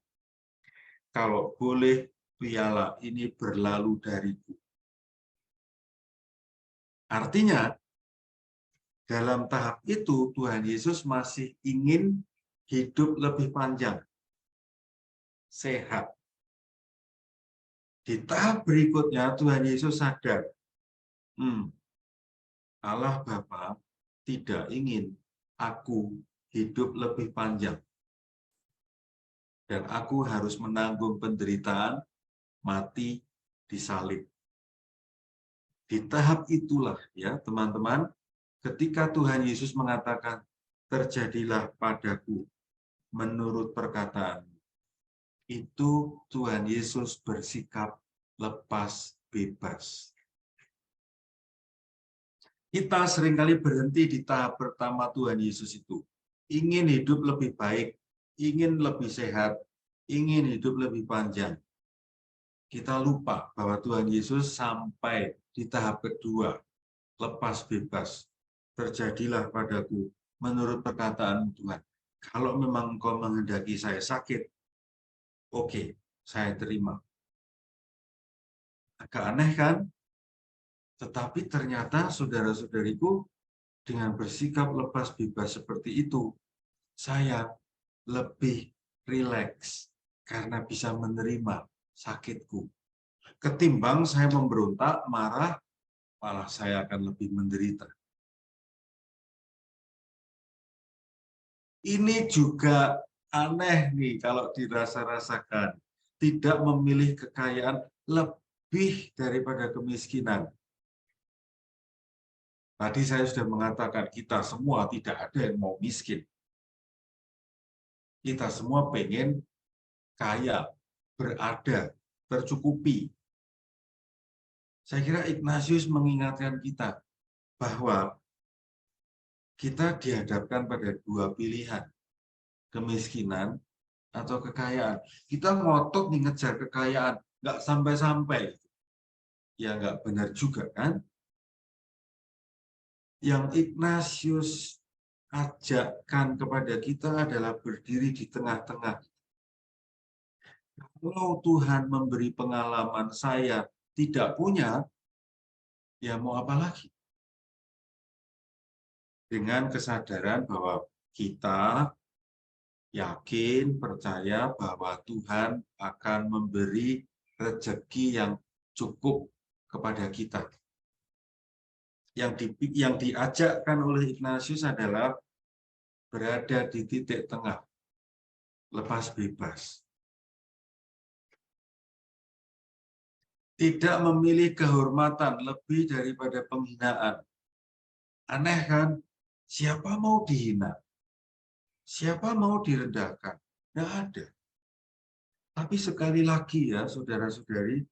kalau boleh piala ini berlalu dariku. Artinya, dalam tahap itu Tuhan Yesus masih ingin hidup lebih panjang, sehat. Di tahap berikutnya Tuhan Yesus sadar, Allah Bapa tidak ingin aku hidup lebih panjang. Dan aku harus menanggung penderitaan, mati, disalib. Di tahap itulah ya teman-teman, ketika Tuhan Yesus mengatakan, terjadilah padaku menurut perkataan, itu Tuhan Yesus bersikap lepas bebas. Kita seringkali berhenti di tahap pertama Tuhan Yesus itu. Ingin hidup lebih baik, ingin lebih sehat, ingin hidup lebih panjang. Kita lupa bahwa Tuhan Yesus sampai di tahap kedua, lepas bebas. Terjadilah padaku menurut perkataan Tuhan. Kalau memang Engkau menghendaki saya sakit, oke, saya terima. Agak aneh kan? Tetapi ternyata saudara-saudariku, dengan bersikap lepas bebas seperti itu, saya lebih rileks karena bisa menerima sakitku. Ketimbang saya memberontak, marah, malah saya akan lebih menderita. Ini juga aneh nih kalau dirasa-rasakan. Tidak memilih kekayaan lebih daripada kemiskinan. Tadi saya sudah mengatakan kita semua tidak ada yang mau miskin. Kita semua pengen kaya, berada, tercukupi. Saya kira Ignatius mengingatkan kita bahwa kita dihadapkan pada dua pilihan, kemiskinan atau kekayaan. Kita ngotot nih ngejar kekayaan, nggak sampai-sampai. Ya nggak benar juga kan? Yang Ignatius ajakkan kepada kita adalah berdiri di tengah-tengah. Kalau Tuhan memberi pengalaman saya tidak punya, ya mau apa lagi? Dengan kesadaran bahwa kita Yakin, percaya bahwa Tuhan akan memberi rezeki yang cukup kepada kita. Yang diajakkan oleh Ignatius adalah berada di titik tengah, lepas bebas. Tidak memilih kehormatan lebih daripada penghinaan. Aneh kan? Siapa mau dihina? Siapa mau direndahkan? Tidak ada. Tapi sekali lagi ya, saudara-saudari,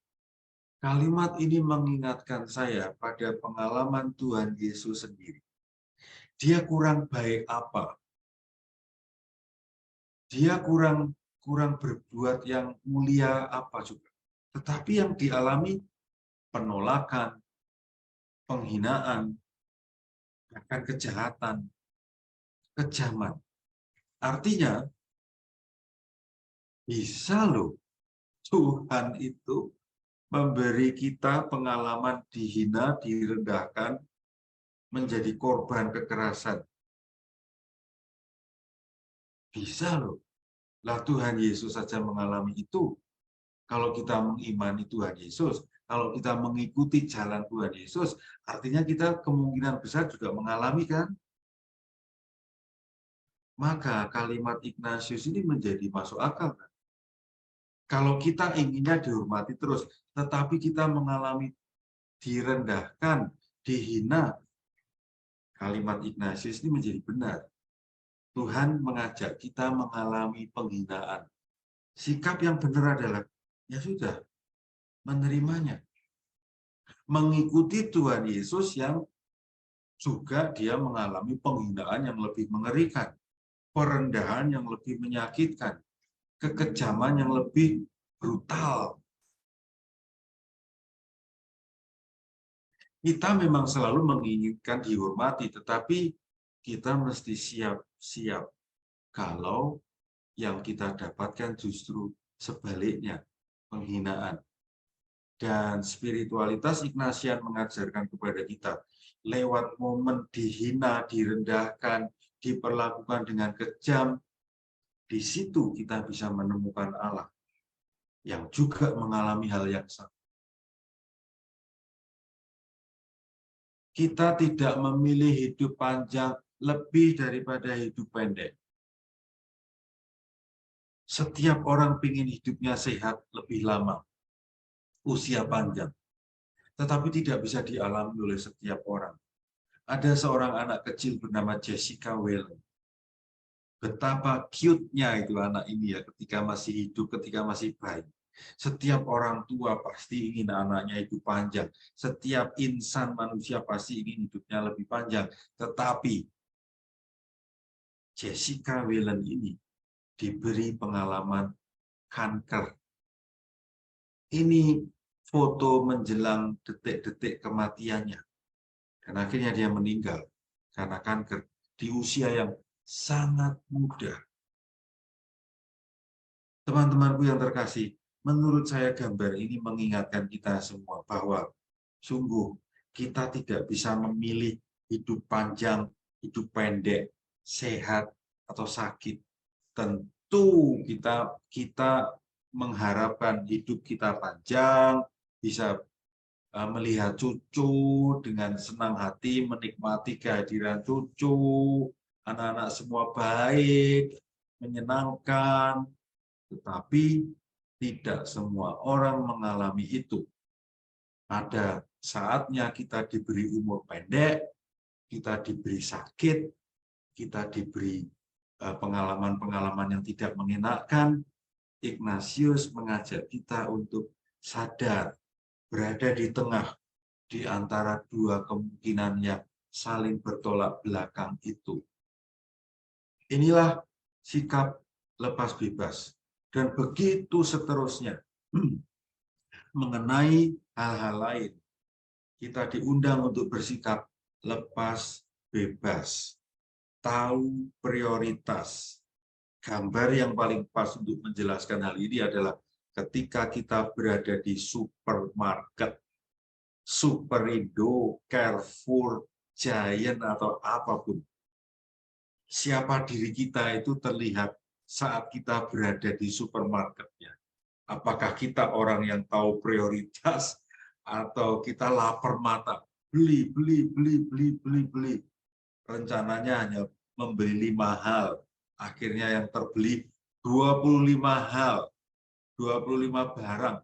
kalimat ini mengingatkan saya pada pengalaman Tuhan Yesus sendiri. Dia kurang baik apa? Dia kurang berbuat yang mulia apa juga. Tetapi yang dialami penolakan, penghinaan, bahkan kejahatan, kejaman. Artinya, bisa loh Tuhan itu memberi kita pengalaman dihina, direndahkan, menjadi korban kekerasan. Bisa loh. Lah Tuhan Yesus saja mengalami itu. Kalau kita mengimani Tuhan Yesus, kalau kita mengikuti jalan Tuhan Yesus, artinya kita kemungkinan besar juga mengalami kan? Maka kalimat Ignatius ini menjadi masuk akal. Kan? Kalau kita inginnya dihormati terus, tetapi kita mengalami direndahkan, dihina, kalimat Ignatius ini menjadi benar. Tuhan mengajak kita mengalami penghinaan. Sikap yang benar adalah, ya sudah, menerimanya. Mengikuti Tuhan Yesus yang juga dia mengalami penghinaan yang lebih mengerikan, perendahan yang lebih menyakitkan, kekejaman yang lebih brutal. Kita memang selalu menginginkan dihormati, tetapi kita mesti siap-siap kalau yang kita dapatkan justru sebaliknya, penghinaan. Dan spiritualitas Ignatian mengajarkan kepada kita, lewat momen dihina, direndahkan, diperlakukan dengan kejam, di situ kita bisa menemukan Allah yang juga mengalami hal yang sama. Kita tidak memilih hidup panjang lebih daripada hidup pendek. Setiap orang ingin hidupnya sehat lebih lama, usia panjang. Tetapi tidak bisa dialami oleh setiap orang. Ada seorang anak kecil bernama Jessica Whelan. Betapa cute-nya itu anak ini ya, ketika masih hidup, ketika masih bayi. Setiap orang tua pasti ingin anaknya itu panjang. Setiap insan manusia pasti ingin hidupnya lebih panjang. Tetapi Jessica Whelan ini diberi pengalaman kanker. Ini foto menjelang detik-detik kematiannya. Dan akhirnya dia meninggal karena kanker di usia yang sangat muda. Teman-temanku yang terkasih, menurut saya gambar ini mengingatkan kita semua bahwa sungguh kita tidak bisa memilih hidup panjang, hidup pendek, sehat atau sakit. Tentu kita mengharapkan hidup kita panjang, bisa melihat cucu dengan senang hati, menikmati kehadiran cucu, anak-anak semua baik, menyenangkan, tetapi tidak semua orang mengalami itu. Pada saatnya kita diberi umur pendek, kita diberi sakit, kita diberi pengalaman-pengalaman yang tidak mengenakan. Ignatius mengajak kita untuk sadar, berada di tengah, di antara dua kemungkinan yang saling bertolak belakang itu. Inilah sikap lepas bebas. Dan begitu seterusnya. Mengenai hal-hal lain, kita diundang untuk bersikap lepas bebas. Tahu prioritas. Gambar yang paling pas untuk menjelaskan hal ini adalah ketika kita berada di supermarket, Superindo, Carrefour, Giant, atau apapun. Siapa diri kita itu terlihat saat kita berada di supermarketnya. Apakah kita orang yang tahu prioritas atau kita lapar mata, beli, beli, beli, beli, beli, beli. Rencananya hanya membeli 5 hal. Akhirnya yang terbeli 25 hal, 25 barang.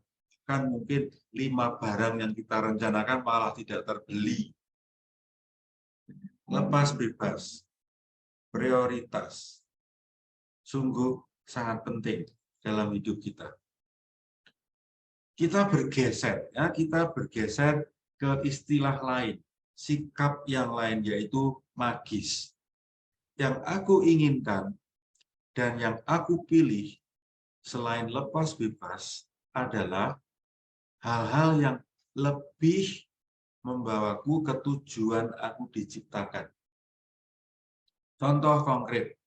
Kan mungkin 5 barang yang kita rencanakan malah tidak terbeli. Lepas bebas, prioritas, sungguh sangat penting dalam hidup kita. Kita bergeser, ya, kita bergeser ke istilah lain, sikap yang lain, yaitu magis. Yang aku inginkan dan yang aku pilih selain lepas bebas adalah hal-hal yang lebih membawaku ke tujuan aku diciptakan. Contoh konkret,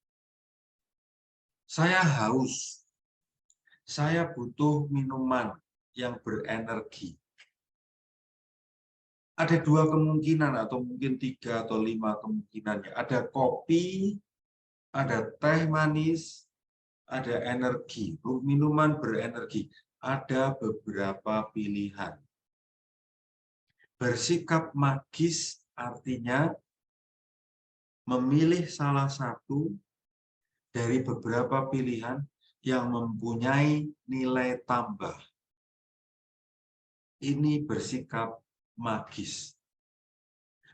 saya haus, saya butuh minuman yang berenergi. Ada 2 kemungkinan atau mungkin 3 atau 5 kemungkinannya. Ada kopi, ada teh manis, ada energi, minuman berenergi. Ada beberapa pilihan. Bersikap magis artinya memilih salah satu dari beberapa pilihan yang mempunyai nilai tambah. Ini bersikap magis.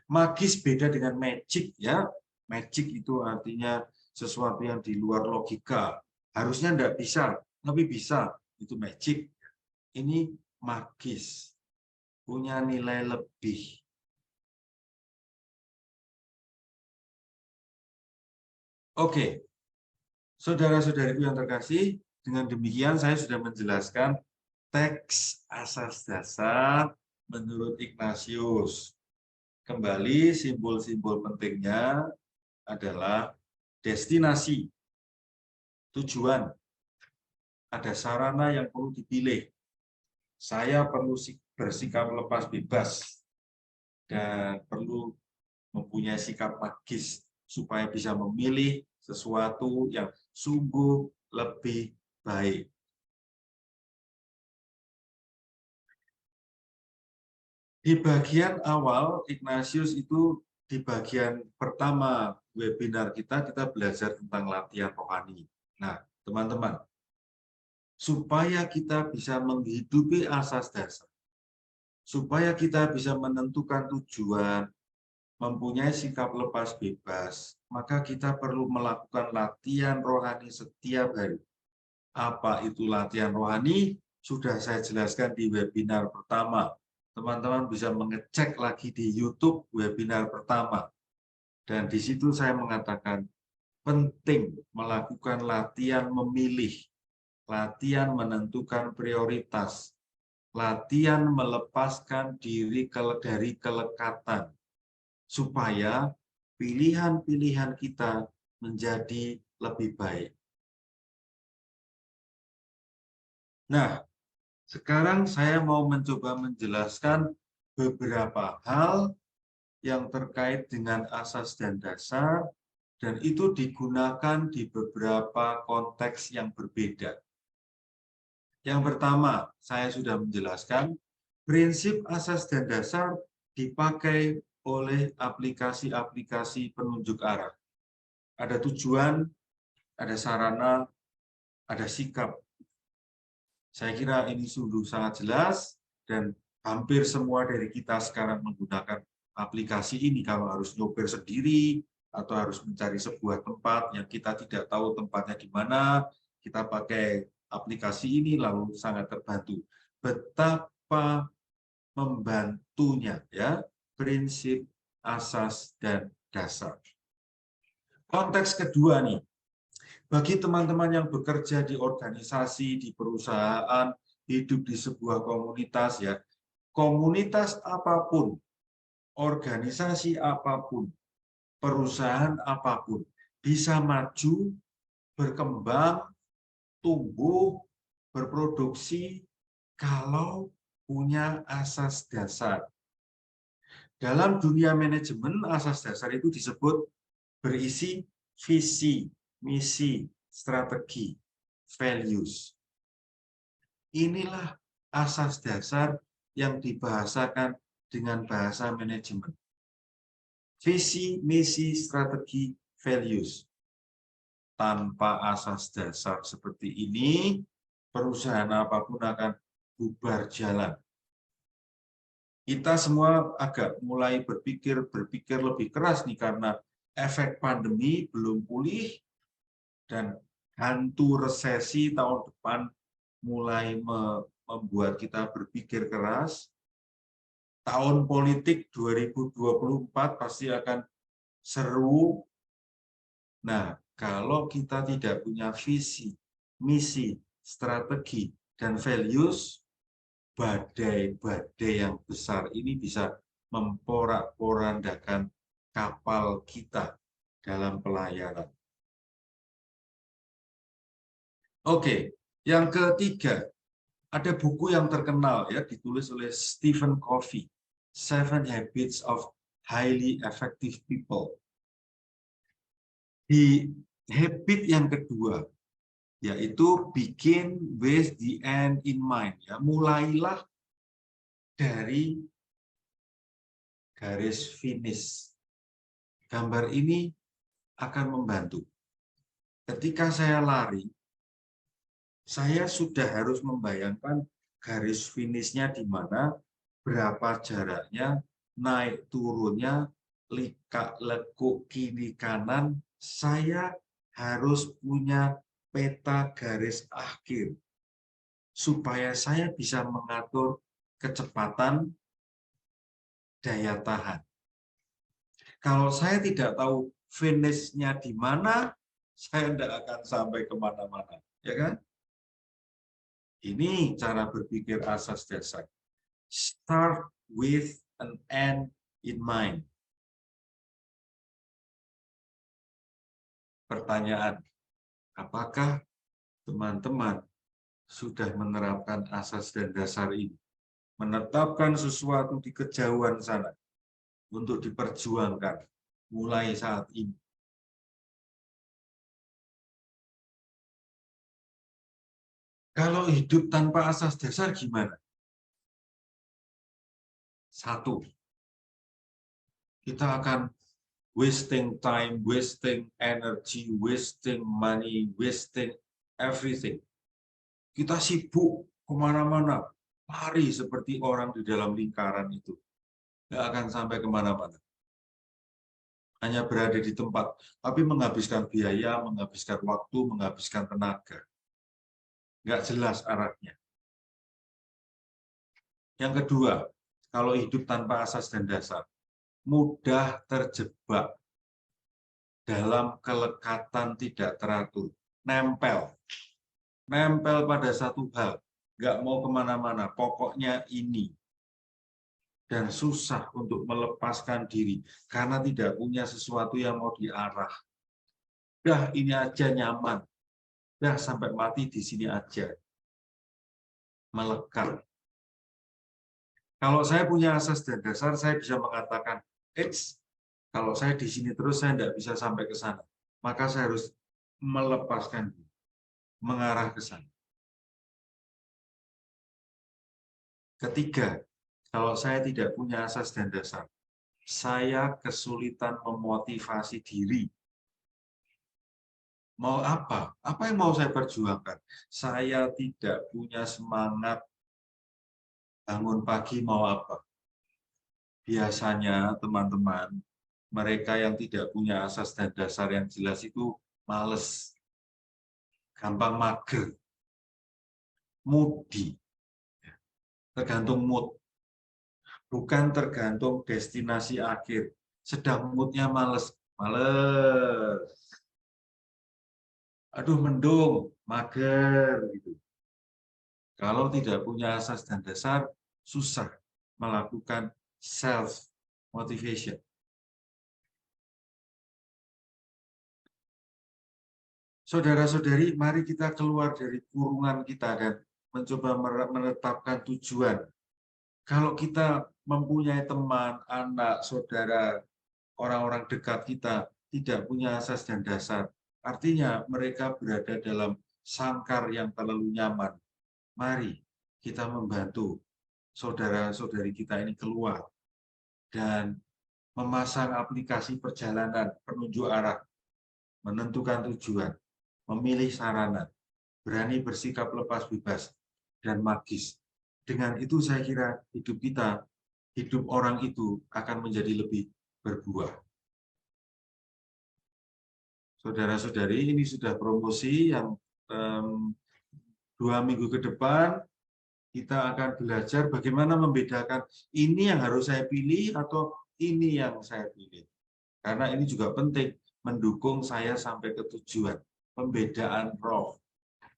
Magis beda dengan magic, ya. Magic itu artinya sesuatu yang di luar logika. Harusnya tidak bisa, tapi bisa. Itu magic. Ini magis. Punya nilai lebih. Oke. Saudara-saudariku yang terkasih, dengan demikian saya sudah menjelaskan teks asas dasar menurut Ignatius. Kembali, simbol-simbol pentingnya adalah destinasi, tujuan, ada sarana yang perlu dipilih. Saya perlu bersikap lepas bebas dan perlu mempunyai sikap magis supaya bisa memilih sesuatu yang sungguh lebih baik. Di bagian awal, Ignatius itu di bagian pertama webinar kita belajar tentang latihan rohani. Nah, teman-teman, supaya kita bisa menghidupi asas dasar, supaya kita bisa menentukan tujuan, mempunyai sikap lepas bebas, maka kita perlu melakukan latihan rohani setiap hari. Apa itu latihan rohani? Sudah saya jelaskan di webinar pertama. Teman-teman bisa mengecek lagi di YouTube webinar pertama. Dan di situ saya mengatakan penting melakukan latihan memilih, latihan menentukan prioritas, latihan melepaskan diri dari kelekatan, supaya pilihan-pilihan kita menjadi lebih baik. Nah, sekarang saya mau mencoba menjelaskan beberapa hal yang terkait dengan asas dan dasar, dan itu digunakan di beberapa konteks yang berbeda. Yang pertama, saya sudah menjelaskan, prinsip asas dan dasar dipakai oleh aplikasi-aplikasi penunjuk arah. Ada tujuan, ada sarana, ada sikap. Saya kira ini sungguh sangat jelas, dan hampir semua dari kita sekarang menggunakan aplikasi ini. Kalau harus nyopir sendiri, atau harus mencari sebuah tempat yang kita tidak tahu tempatnya di mana, kita pakai aplikasi ini lalu sangat terbantu. Betapa membantunya, ya, prinsip asas dan dasar. Konteks kedua nih, bagi teman-teman yang bekerja di organisasi, di perusahaan, hidup di sebuah komunitas, ya, komunitas apapun, organisasi apapun, perusahaan apapun, bisa maju, berkembang, tumbuh, berproduksi, kalau punya asas dasar. Dalam dunia manajemen, asas dasar itu disebut berisi visi, misi, strategi, values. Inilah asas dasar yang dibahasakan dengan bahasa manajemen. Visi, misi, strategi, values. Tanpa asas dasar seperti ini, perusahaan apapun akan bubar jalan. Kita semua agak mulai berpikir lebih keras nih karena efek pandemi belum pulih dan hantu resesi tahun depan mulai membuat kita berpikir keras. Tahun politik 2024 pasti akan seru. Nah, kalau kita tidak punya visi, misi, strategi, dan values, badai-badai yang besar ini bisa memporak-porandakan kapal kita dalam pelayaran. Oke, yang ketiga, ada buku yang terkenal ya, ditulis oleh Stephen Covey, Seven Habits of Highly Effective People. Di habit yang kedua, yaitu begin with the end in mind. Ya, mulailah dari garis finish. Gambar ini akan membantu. Ketika saya lari, saya sudah harus membayangkan garis finishnya di mana, berapa jaraknya, naik turunnya, likak lekuk kiri kanan. Saya harus punya peta garis akhir supaya saya bisa mengatur kecepatan, daya tahan. Kalau saya tidak tahu finish-nya di mana, saya tidak akan sampai kemana-mana, ya kan? Ini cara berpikir asas dasar. Start with an end in mind. Pertanyaan, apakah teman-teman sudah menerapkan asas dan dasar ini? Menetapkan sesuatu di kejauhan sana untuk diperjuangkan mulai saat ini. Kalau hidup tanpa asas dasar gimana? Satu, kita akan wasting time, wasting energy, wasting money, wasting everything. Kita sibuk kemana-mana, lari seperti orang di dalam lingkaran itu. Nggak akan sampai kemana-mana. Hanya berada di tempat, tapi menghabiskan biaya, menghabiskan waktu, menghabiskan tenaga. Nggak jelas arahnya. Yang kedua, kalau hidup tanpa asas dan dasar, mudah terjebak dalam kelekatan tidak teratur. Nempel pada satu hal, nggak mau kemana-mana, pokoknya ini. Dan susah untuk melepaskan diri, karena tidak punya sesuatu yang mau diarah. Dah ini aja nyaman, dah sampai mati di sini aja. Melekat. Kalau saya punya asas dan dasar, saya bisa mengatakan, kalau saya di sini terus, saya tidak bisa sampai ke sana. Maka saya harus melepaskan diri, mengarah ke sana. Ketiga, kalau saya tidak punya asas dan dasar, saya kesulitan memotivasi diri. Mau apa? Apa yang mau saya perjuangkan? Saya tidak punya semangat bangun pagi mau apa? Biasanya teman-teman, mereka yang tidak punya asas dan dasar yang jelas itu males, gampang mager, moody, tergantung mood. Bukan tergantung destinasi akhir. Sedang moodnya males. Aduh, mendung, mager. Gitu. Kalau tidak punya asas dan dasar, susah melakukan self-motivation. Saudara-saudari, mari kita keluar dari kurungan kita dan mencoba menetapkan tujuan. Kalau kita mempunyai teman, anak, saudara, orang-orang dekat kita tidak punya asas dan dasar, Artinya mereka berada dalam sangkar yang terlalu nyaman. Mari kita membantu saudara-saudari kita ini keluar dan memasang aplikasi perjalanan, penunjuk arah, menentukan tujuan, memilih sarana, berani bersikap lepas bebas dan magis. Dengan itu saya kira hidup kita, hidup orang itu akan menjadi lebih berbuah. Saudara-saudari, ini sudah promosi yang 2 minggu ke depan kita akan belajar bagaimana membedakan ini yang harus saya pilih atau ini yang saya pilih. Karena ini juga penting mendukung saya sampai ke tujuan. Pembedaan roh,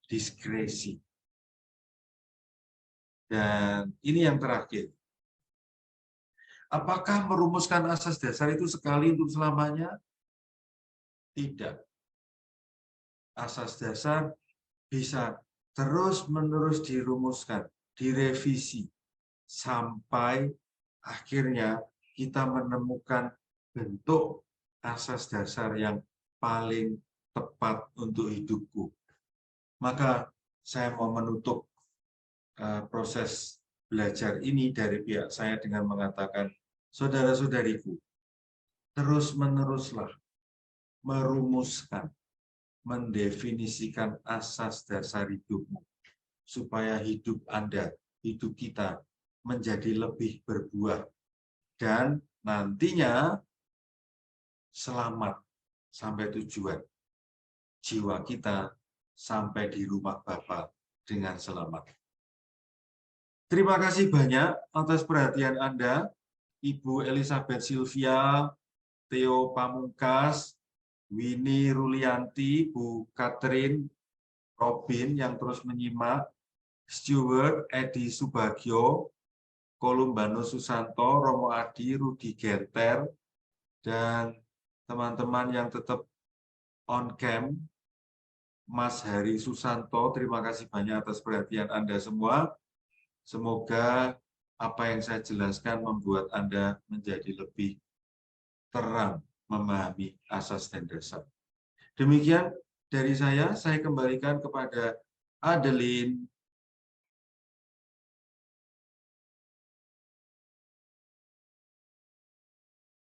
diskresi. Dan ini yang terakhir. Apakah merumuskan asas dasar itu sekali untuk selamanya? Tidak. Asas dasar bisa terus-menerus dirumuskan, direvisi, sampai akhirnya kita menemukan bentuk asas dasar yang paling tepat untuk hidupku. Maka saya mau menutup proses belajar ini dari pihak saya dengan mengatakan, saudara-saudariku, terus-meneruslah merumuskan, mendefinisikan asas dasar hidupmu, supaya hidup Anda, hidup kita menjadi lebih berbuah, dan nantinya selamat sampai tujuan. Jiwa kita sampai di rumah Bapa dengan selamat. Terima kasih banyak atas perhatian Anda, Ibu Elizabeth Sylvia, Theo Pamungkas, Winnie Rulianti, Bu Catherine, Robin yang terus menyimak, Stewart, Edi Subagio, Kolumbanus Susanto, Romo Adi, Rudi Genter, dan teman-teman yang tetap on cam, Mas Hari Susanto, terima kasih banyak atas perhatian Anda semua. Semoga apa yang saya jelaskan membuat Anda menjadi lebih terang memahami asas dan dasar. Demikian dari saya kembalikan kepada Adeline.